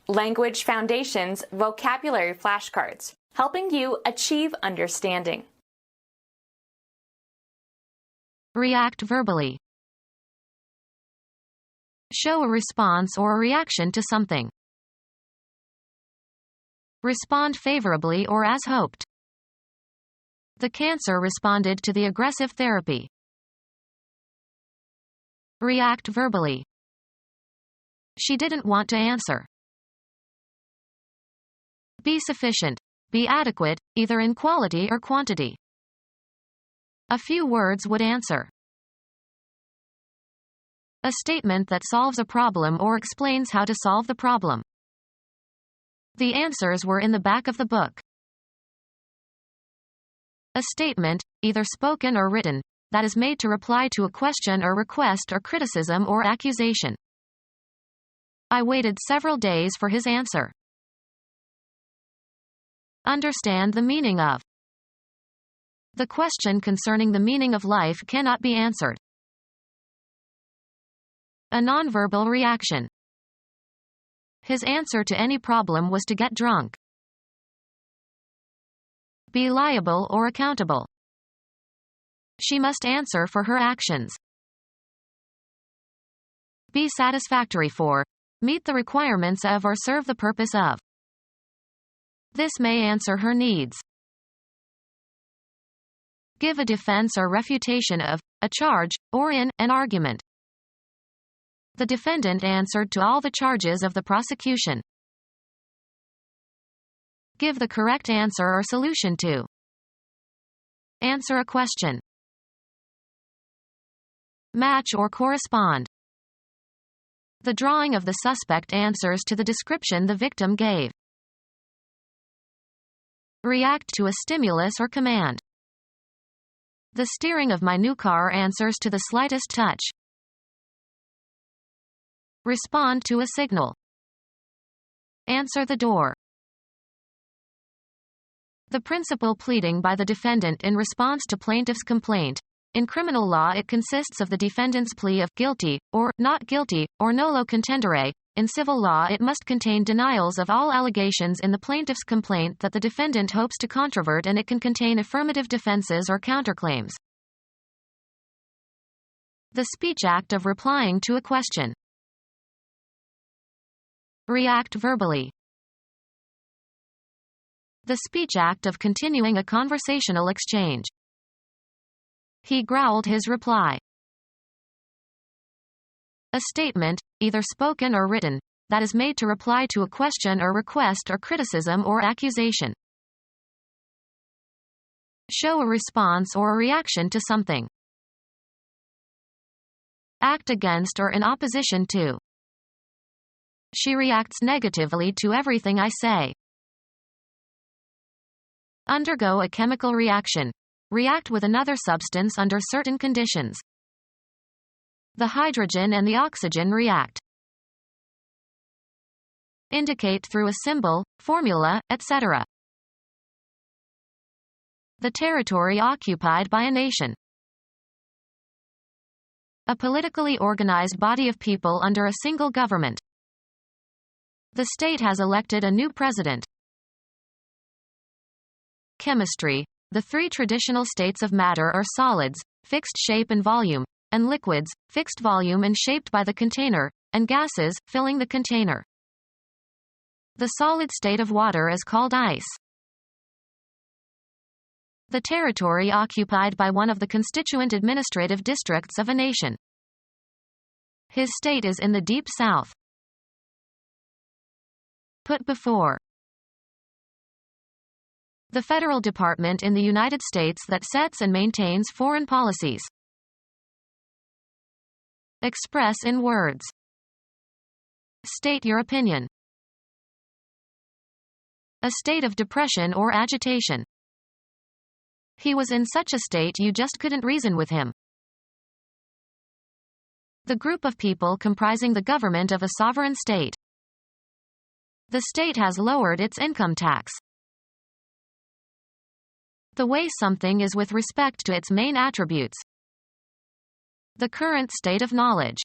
Language Foundations Vocabulary Flashcards, helping you achieve understanding. React verbally. Show a response or a reaction to something. Respond favorably or as hoped. The cancer responded to the aggressive therapy. React verbally. She didn't want to answer. Be sufficient. Be adequate, either in quality or quantity. A few words would answer. A statement that solves a problem or explains how to solve the problem. The answers were in the back of the book. A statement, either spoken or written, that is made to reply to a question or request or criticism or accusation. I waited several days for his answer. Understand the meaning of. The question concerning the meaning of life cannot be answered. A nonverbal reaction. His answer to any problem was to get drunk. Be liable or accountable. She must answer for her actions. Be satisfactory for. Meet the requirements of or serve the purpose of. This may answer her needs. Give a defense or refutation of a charge, or in an argument. The defendant answered to all the charges of the prosecution. Give the correct answer or solution to. Answer a question. Match or correspond. The drawing of the suspect answers to the description the victim gave. React to a stimulus or command. The steering of my new car answers to the slightest touch. Respond to a signal. Answer the door. The principal pleading by the defendant in response to plaintiff's complaint. In criminal law, it consists of the defendant's plea of guilty, or not guilty, or nolo contendere. In civil law, it must contain denials of all allegations in the plaintiff's complaint that the defendant hopes to controvert, and it can contain affirmative defenses or counterclaims. The speech act of replying to a question. React verbally. The speech act of continuing a conversational exchange. He growled his reply. A statement, either spoken or written, that is made to reply to a question or request or criticism or accusation. Show a response or a reaction to something. Act against or in opposition to. She reacts negatively to everything I say. Undergo a chemical reaction. React with another substance under certain conditions. The hydrogen and the oxygen react. Indicate through a symbol, formula, etc. The territory occupied by a nation. A politically organized body of people under a single government. The state has elected a new president. Chemistry. The three traditional states of matter are solids, fixed shape and volume, and liquids, fixed volume and shaped by the container, and gases, filling the container. The solid state of water is called ice. The territory occupied by one of the constituent administrative districts of a nation. His state is in the deep south. Put before. The federal department in the United States that sets and maintains foreign policies. Express in words. State your opinion. A state of depression or agitation. He was in such a state you just couldn't reason with him. The group of people comprising the government of a sovereign state. The state has lowered its income tax. The way something is with respect to its main attributes. The current state of knowledge.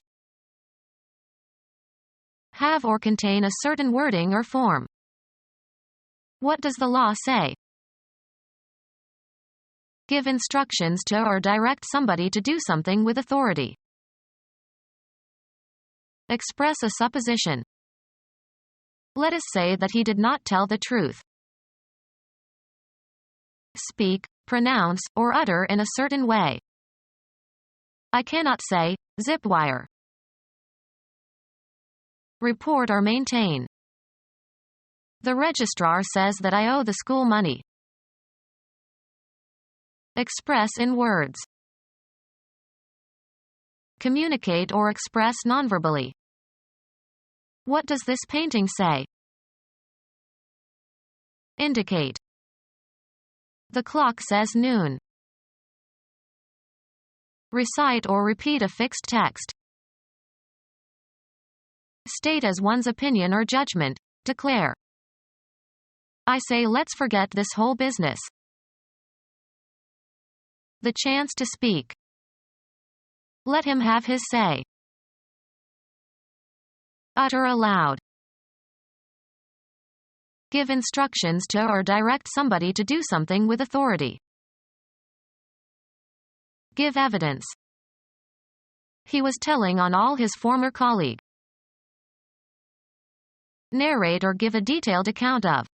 have or contain a certain wording or form. What does the law say? Give instructions to or direct somebody to do something with authority. Express a supposition. Let us say that he did not tell the truth. Speak, pronounce, or utter in a certain way. I cannot say, zip wire. Report or maintain. The registrar says that I owe the school money. Express in words. Communicate or express nonverbally. What does this painting say? Indicate. The clock says noon. Recite or repeat a fixed text. State as one's opinion or judgment. Declare. I say let's forget this whole business. The chance to speak. Let him have his say. Utter aloud. Give instructions to or direct somebody to do something with authority. Give evidence. He was telling on all his former colleague. Narrate or give a detailed account of.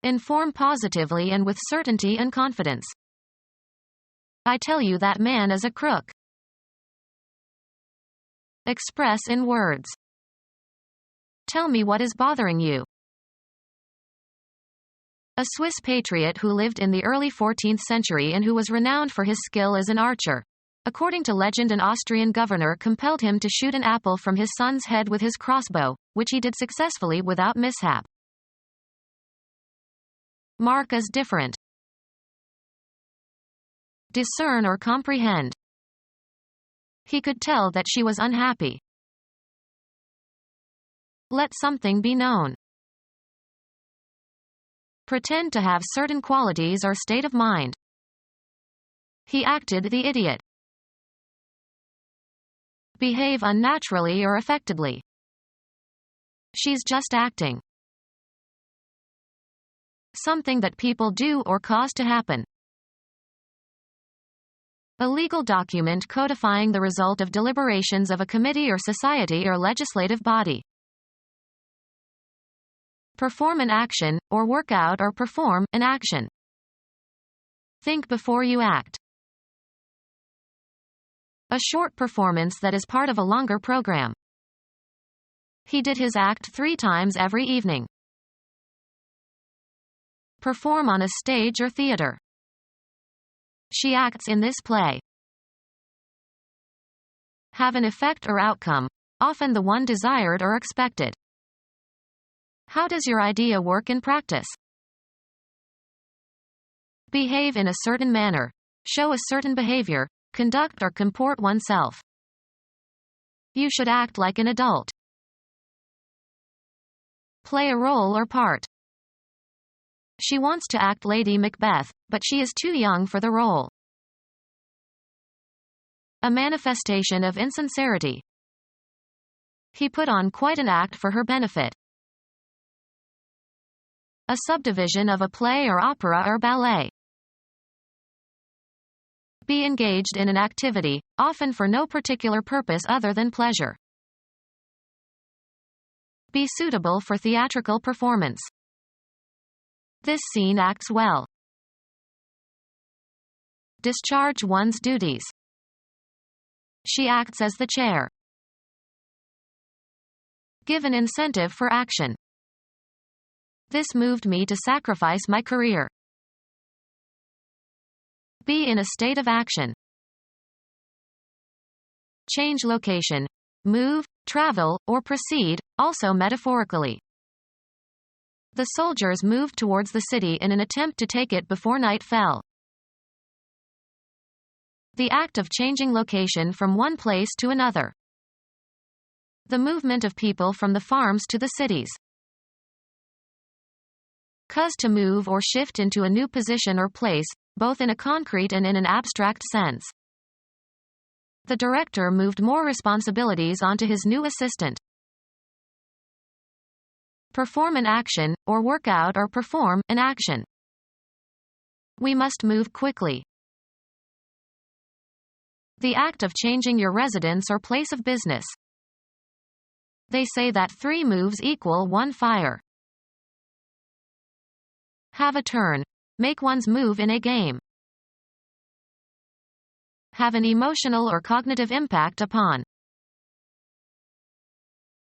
Inform positively and with certainty and confidence. I tell you that man is a crook. Express in words. Tell me what is bothering you. A Swiss patriot who lived in the early 14th century and who was renowned for his skill as an archer. According to legend, an Austrian governor compelled him to shoot an apple from his son's head with his crossbow, which he did successfully without mishap. Mark as different. Discern or comprehend. He could tell that she was unhappy. Let something be known. Pretend to have certain qualities or state of mind. He acted the idiot. Behave unnaturally or affectedly. She's just acting. Something that people do or cause to happen. A legal document codifying the result of deliberations of a committee or society or legislative body. Perform an action, or work out or perform an action. Think before you act. A short performance that is part of a longer program. He did his act 3 times every evening. Perform on a stage or theater. She acts in this play. Have an effect or outcome, often the one desired or expected. How does your idea work in practice? Behave in a certain manner. Show a certain behavior, conduct or comport oneself. You should act like an adult. Play a role or part. She wants to act Lady Macbeth, but she is too young for the role. A manifestation of insincerity. He put on quite an act for her benefit. A subdivision of a play or opera or ballet. Be engaged in an activity, often for no particular purpose other than pleasure. Be suitable for theatrical performance. This scene acts well. Discharge one's duties. She acts as the chair. Give an incentive for action. This moved me to sacrifice my career. Be in a state of action. Change location. Move, travel, or proceed, also metaphorically. The soldiers moved towards the city in an attempt to take it before night fell. The act of changing location from one place to another. The movement of people from the farms to the cities. Cause to move or shift into a new position or place, both in a concrete and in an abstract sense. The director moved more responsibilities onto his new assistant. Perform an action, or work out or perform an action. We must move quickly. The act of changing your residence or place of business. They say that 3 moves equal 1 fire. Have a turn. Make one's move in a game. Have an emotional or cognitive impact upon.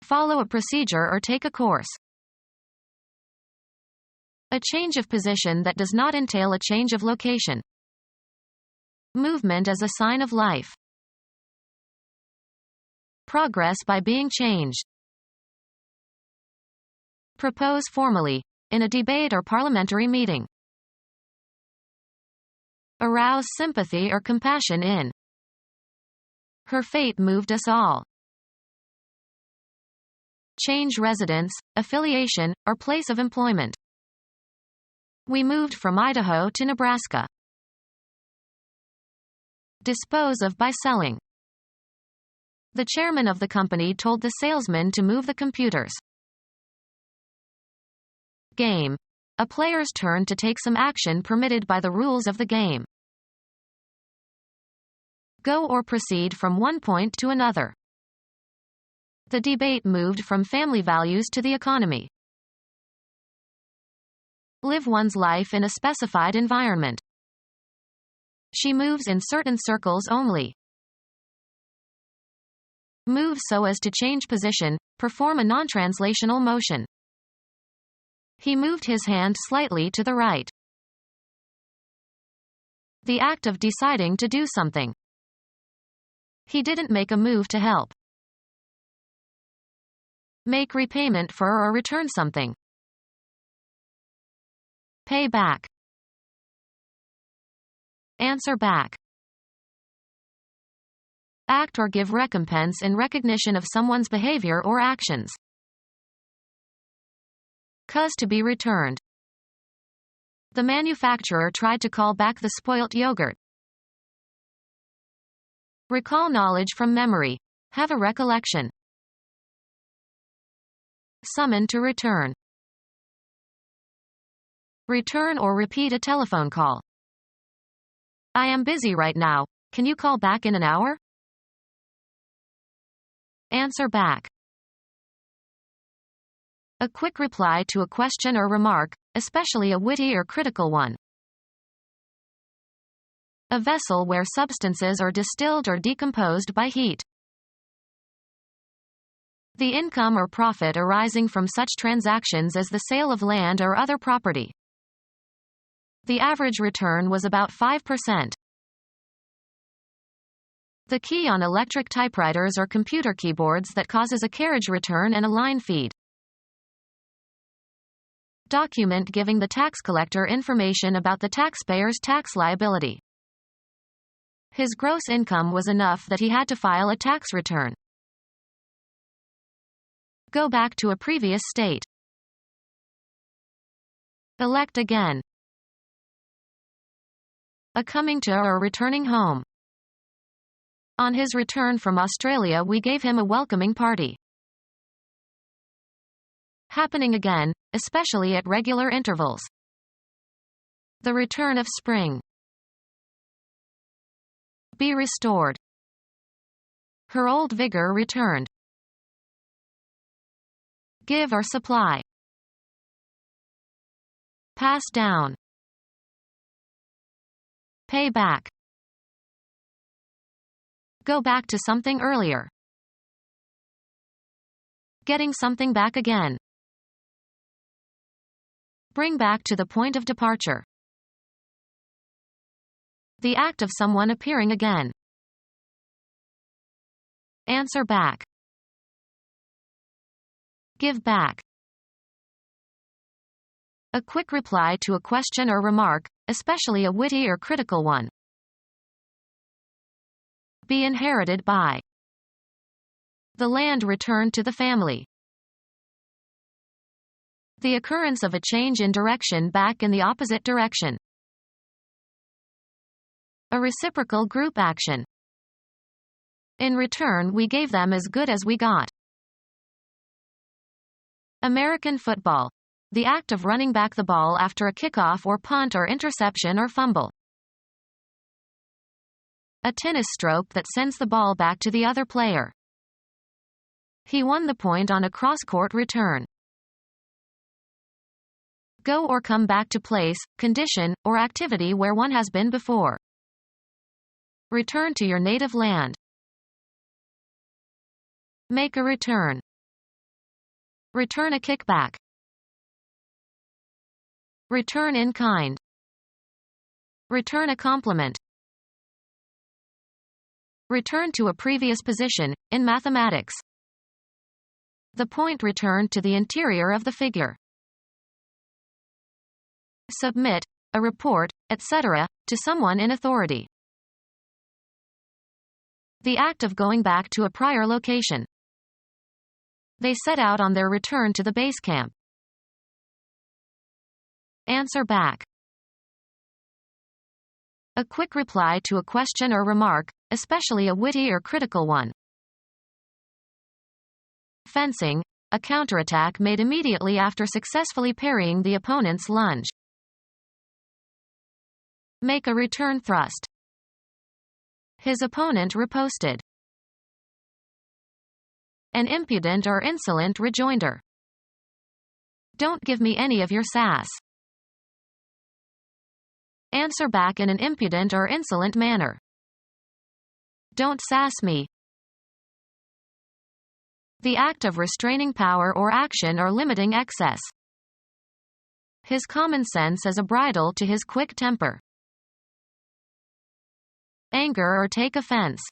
Follow a procedure or take a course. A change of position that does not entail a change of location. Movement as a sign of life. Progress by being changed. Propose formally. In a debate or parliamentary meeting. Arouse sympathy or compassion in. Her fate moved us all. Change residence, affiliation, or place of employment. We moved from Idaho to Nebraska. Dispose of by selling. The chairman of the company told the salesman to move the computers. Game. A player's turn to take some action permitted by the rules of the game. Go or proceed from one point to another. The debate moved from family values to the economy. Live one's life in a specified environment. She moves in certain circles only. Move so as to change position, perform a non-translational motion. He moved his hand slightly to the right. The act of deciding to do something. He didn't make a move to help. Make repayment for or return something. Pay back. Answer back. Act or give recompense in recognition of someone's behavior or actions. Cause to be returned. The manufacturer tried to call back the spoilt yogurt. Recall knowledge from memory. Have a recollection. Summon to return. Return or repeat a telephone call. I am busy right now. Can you call back in an hour? Answer back. A quick reply to a question or remark, especially a witty or critical one. A vessel where substances are distilled or decomposed by heat. The income or profit arising from such transactions as the sale of land or other property. The average return was about 5%. The key on electric typewriters or computer keyboards that causes a carriage return and a line feed. Document giving the tax collector information about the taxpayer's tax liability. His gross income was enough that he had to file a tax return. Go back to a previous state. Elect again. A coming to or returning home. On his return from Australia, we gave him a welcoming party. Happening again, especially at regular intervals. The return of spring. Be restored. Her old vigor returned. Give or supply. Pass down. Pay back. Go back to something earlier. Getting something back again. Bring back to the point of departure. The act of someone appearing again. Answer back. Give back. A quick reply to a question or remark, especially a witty or critical one. Be inherited by. The land returned to the family. The occurrence of a change in direction back in the opposite direction. A reciprocal group action. In return, we gave them as good as we got. American football. The act of running back the ball after a kickoff or punt or interception or fumble. A tennis stroke that sends the ball back to the other player. He won the point on a cross-court return. Go or come back to place, condition, or activity where one has been before. Return to your native land. Make a return. Return a kickback. Return in kind. Return a compliment. Return to a previous position, in mathematics. The point returned to the interior of the figure. Submit, a report, etc., to someone in authority. The act of going back to a prior location. They set out on their return to the base camp. Answer back. A quick reply to a question or remark, especially a witty or critical one. Fencing, a counterattack made immediately after successfully parrying the opponent's lunge. Make a return thrust. His opponent riposted. An impudent or insolent rejoinder. Don't give me any of your sass. Answer back in an impudent or insolent manner. Don't sass me. The act of restraining power or action or limiting excess. His common sense as a bridle to his quick temper. Anger or take offense.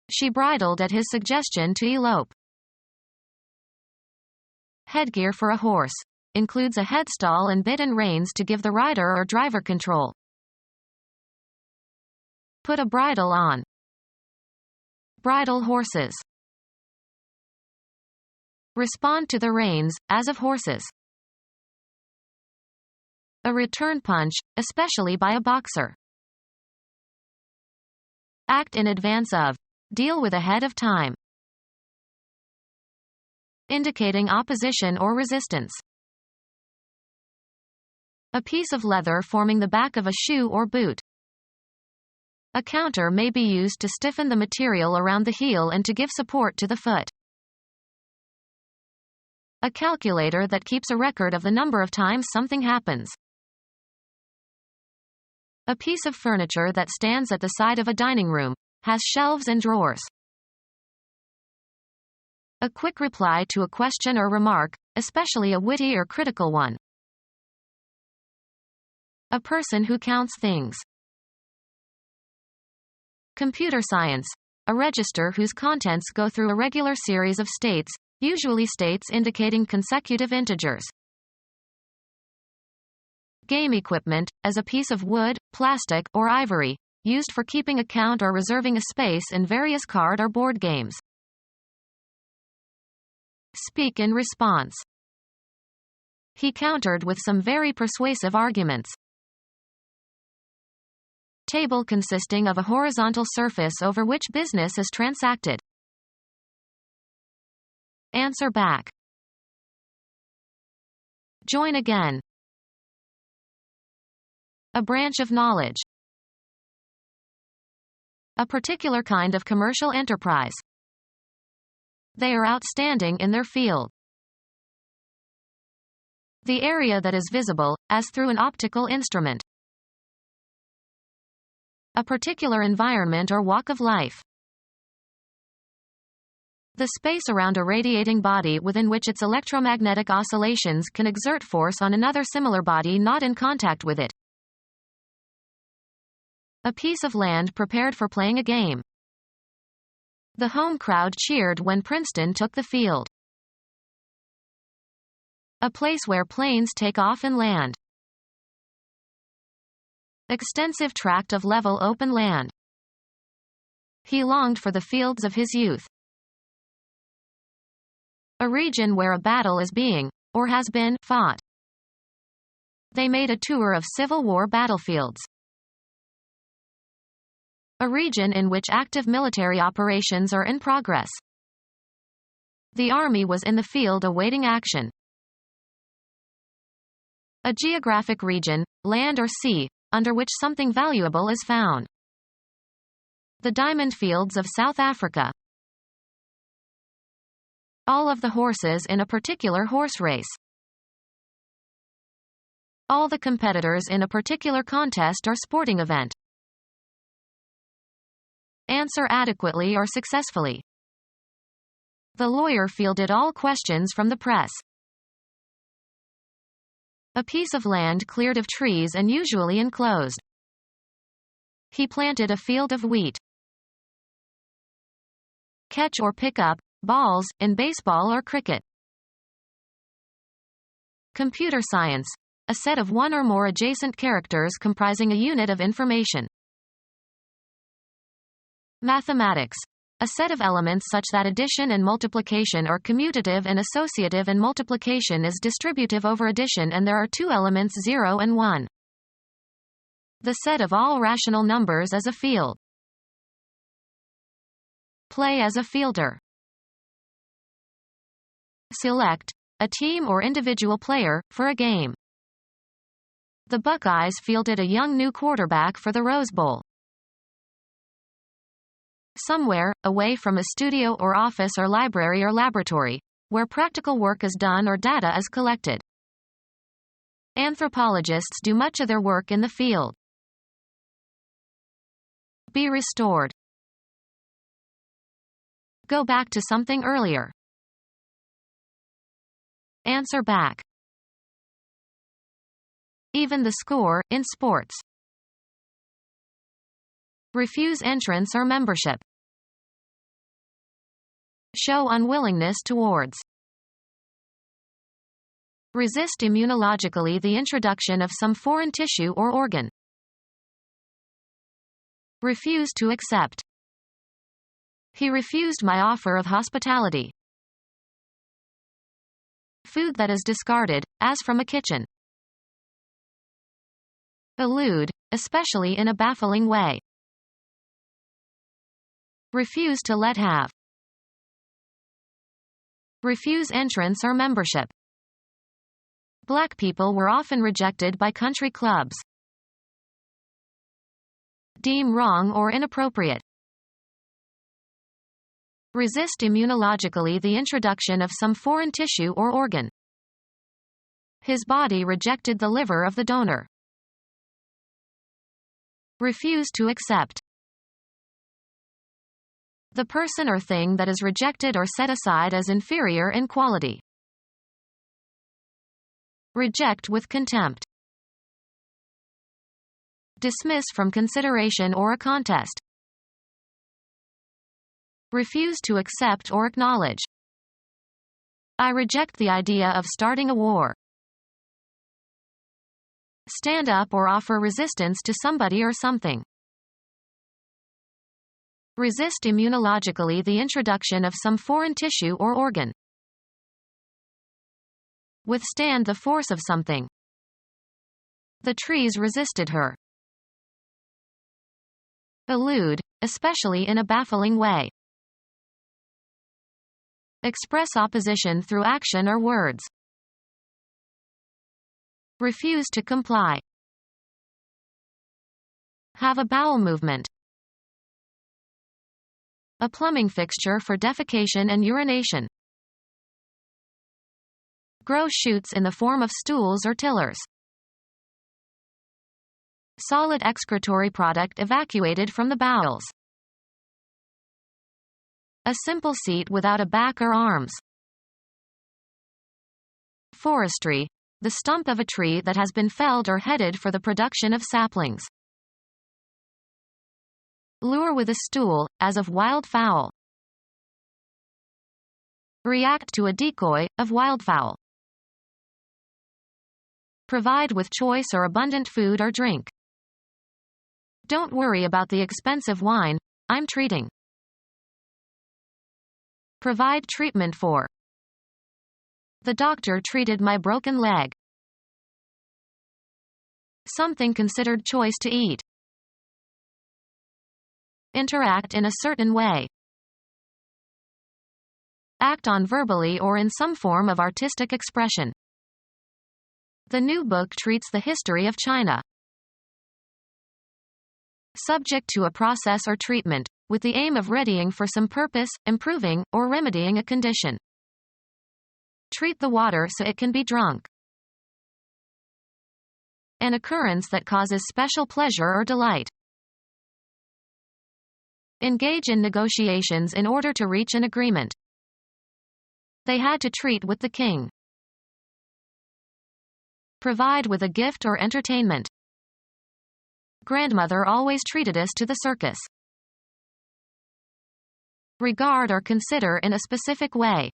She bridled at his suggestion to elope. Headgear for a horse. Includes a headstall and bit and reins to give the rider or driver control. Put a bridle on. Bridle horses. Respond to the reins, as of horses. A return punch, especially by a boxer. Act in advance of. Deal with ahead of time. Indicating opposition or resistance. A piece of leather forming the back of a shoe or boot. A counter may be used to stiffen the material around the heel and to give support to the foot. A calculator that keeps a record of the number of times something happens. A piece of furniture that stands at the side of a dining room, has shelves and drawers. A quick reply to a question or remark, especially a witty or critical one. A person who counts things. Computer science. A register whose contents go through a regular series of states, usually states indicating consecutive integers. Game equipment, as a piece of wood, plastic, or ivory, used for keeping account or reserving a space in various card or board games. Speak in response. He countered with some very persuasive arguments. Table consisting of a horizontal surface over which business is transacted. Answer back. Join again. A branch of knowledge. A particular kind of commercial enterprise. They are outstanding in their field. The area that is visible, as through an optical instrument. A particular environment or walk of life. The space around a radiating body within which its electromagnetic oscillations can exert force on another similar body not in contact with it. A piece of land prepared for playing a game. The home crowd cheered when Princeton took the field. A place where planes take off and land. Extensive tract of level open land. He longed for the fields of his youth. A region where a battle is being, or has been, fought. They made a tour of Civil War battlefields. A region in which active military operations are in progress. The army was in the field awaiting action. A geographic region, land or sea, under which something valuable is found. The diamond fields of South Africa. All of the horses in a particular horse race. All the competitors in a particular contest or sporting event. Answer adequately or successfully. The lawyer fielded all questions from the press. A piece of land cleared of trees and usually enclosed. He planted a field of wheat. Catch or pick up balls in baseball or cricket. Computer science. A set of one or more adjacent characters comprising a unit of information. Mathematics. A set of elements such that addition and multiplication are commutative and associative and multiplication is distributive over addition and there are two elements 0 and 1. The set of all rational numbers as a field. Play as a fielder. Select a team or individual player for a game. The Buckeyes fielded a young new quarterback for the Rose Bowl. Somewhere, away from a studio or office or library or laboratory, where practical work is done or data is collected. Anthropologists do much of their work in the field. Be restored. Go back to something earlier. Answer back. Even the score, in sports. Refuse entrance or membership. Show unwillingness towards. Resist immunologically the introduction of some foreign tissue or organ. Refuse to accept. He refused my offer of hospitality. Food that is discarded, as from a kitchen. Elude, especially in a baffling way. Refuse to let have. Refuse entrance or membership. Black people were often rejected by country clubs. Deem wrong or inappropriate. Resist immunologically the introduction of some foreign tissue or organ. His body rejected the liver of the donor. Refuse to accept. The person or thing that is rejected or set aside as inferior in quality. Reject with contempt. Dismiss from consideration or a contest. Refuse to accept or acknowledge. I reject the idea of starting a war. Stand up or offer resistance to somebody or something. Resist immunologically the introduction of some foreign tissue or organ. Withstand the force of something. The trees resisted her. Elude, especially in a baffling way. Express opposition through action or words. Refuse to comply. Have a bowel movement. A plumbing fixture for defecation and urination. Grow shoots in the form of stools or tillers. Solid excretory product evacuated from the bowels. A simple seat without a back or arms. Forestry. The stump of a tree that has been felled or headed for the production of saplings. Lure with a stool, as of wild fowl. React to a decoy, of wildfowl. Provide with choice or abundant food or drink. Don't worry about the expensive wine, I'm treating. Provide treatment for. The doctor treated my broken leg. Something considered choice to eat. Interact in a certain way. Act on verbally or in some form of artistic expression. The new book treats the history of China. Subject to a process or treatment, with the aim of readying for some purpose, improving, or remedying a condition. Treat the water so it can be drunk. An occurrence that causes special pleasure or delight. Engage in negotiations in order to reach an agreement. They had to treat with the king. Provide with a gift or entertainment. Grandmother always treated us to the circus. Regard or consider in a specific way.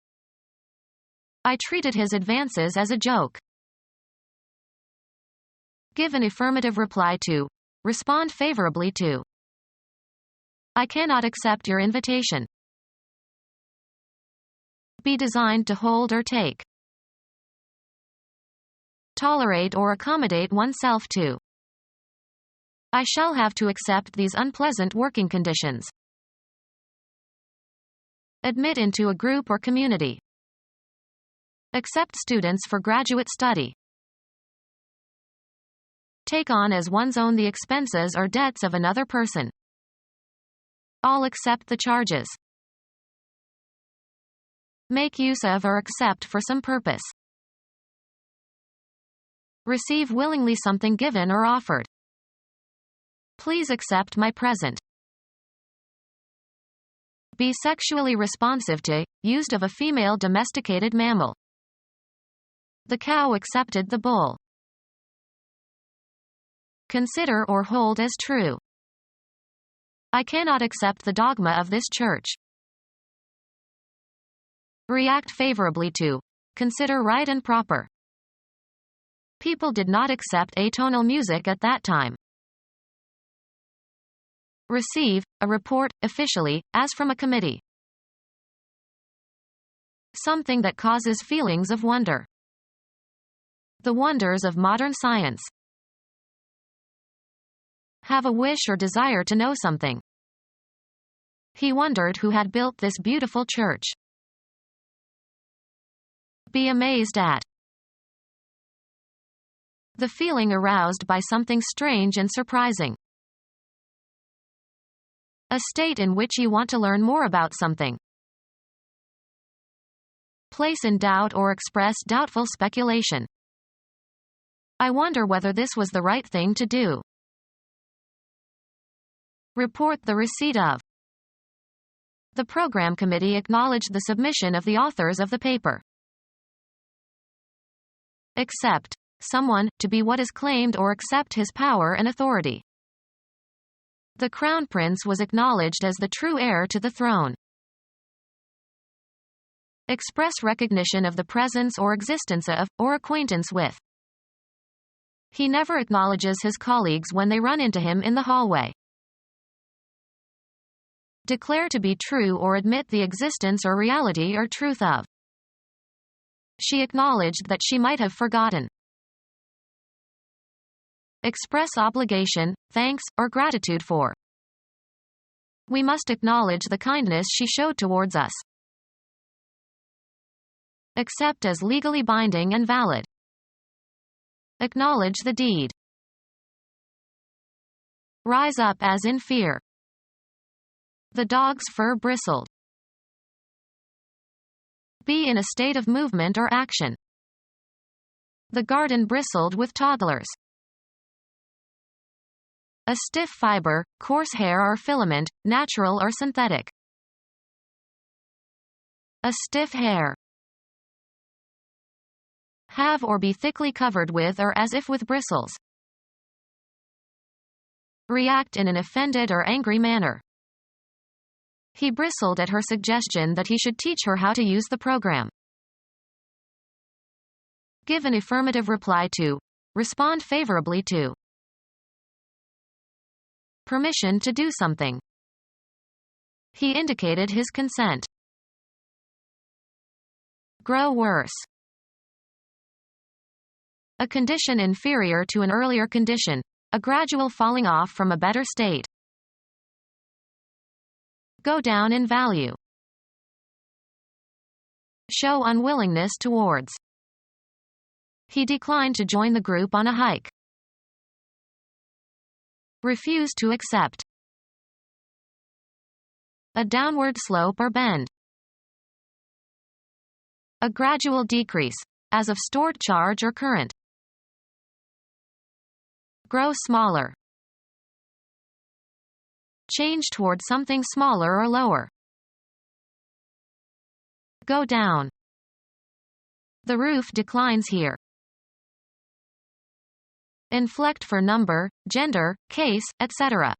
I treated his advances as a joke. Give an affirmative reply to. Respond favorably to. I cannot accept your invitation. Be designed to hold or take. Tolerate or accommodate oneself to. I shall have to accept these unpleasant working conditions. Admit into a group or community. Accept students for graduate study. Take on as one's own the expenses or debts of another person. All accept the charges. Make use of or accept for some purpose. Receive willingly something given or offered. Please accept my present. Be sexually responsive to, used of a female domesticated mammal. The cow accepted the bull. Consider or hold as true. I cannot accept the dogma of this church. React favorably to. Consider right and proper. People did not accept atonal music at that time. Receive, a report, officially, as from a committee. Something that causes feelings of wonder. The wonders of modern science. Have a wish or desire to know something. He wondered who had built this beautiful church. Be amazed at. The feeling aroused by something strange and surprising. A state in which you want to learn more about something. Place in doubt or express doubtful speculation. I wonder whether this was the right thing to do. Report the receipt of. The program committee acknowledged the submission of the authors of the paper. Accept. Someone, to be what is claimed or accept his power and authority. The crown prince was acknowledged as the true heir to the throne. Express recognition of the presence or existence of, or acquaintance with. He never acknowledges his colleagues when they run into him in the hallway. Declare to be true or admit the existence or reality or truth of. She acknowledged that she might have forgotten. Express obligation, thanks, or gratitude for. We must acknowledge the kindness she showed towards us. Accept as legally binding and valid. Acknowledge the deed. Rise up as in fear. The dog's fur bristled. Be in a state of movement or action. The garden bristled with toddlers. A stiff fiber, coarse hair or filament, natural or synthetic. A stiff hair. Have or be thickly covered with or as if with bristles. React in an offended or angry manner. He bristled at her suggestion that he should teach her how to use the program. Give an affirmative reply to. Respond favorably to. Permission to do something. He indicated his consent. Grow worse. A condition inferior to an earlier condition, a gradual falling off from a better state. Go down in value. Show unwillingness towards. He declined to join the group on a hike. Refuse to accept. A downward slope or bend. A gradual decrease, as of stored charge or current. Grow smaller. Change toward something smaller or lower. Go down. The roof declines here. Inflect for number, gender, case, etc.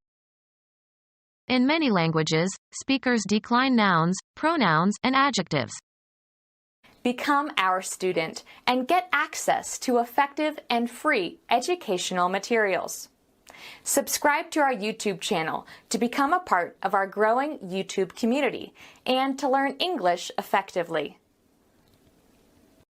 In many languages, speakers decline nouns, pronouns, and adjectives. Become our student and get access to effective and free educational materials. Subscribe to our YouTube channel to become a part of our growing YouTube community and to learn English effectively.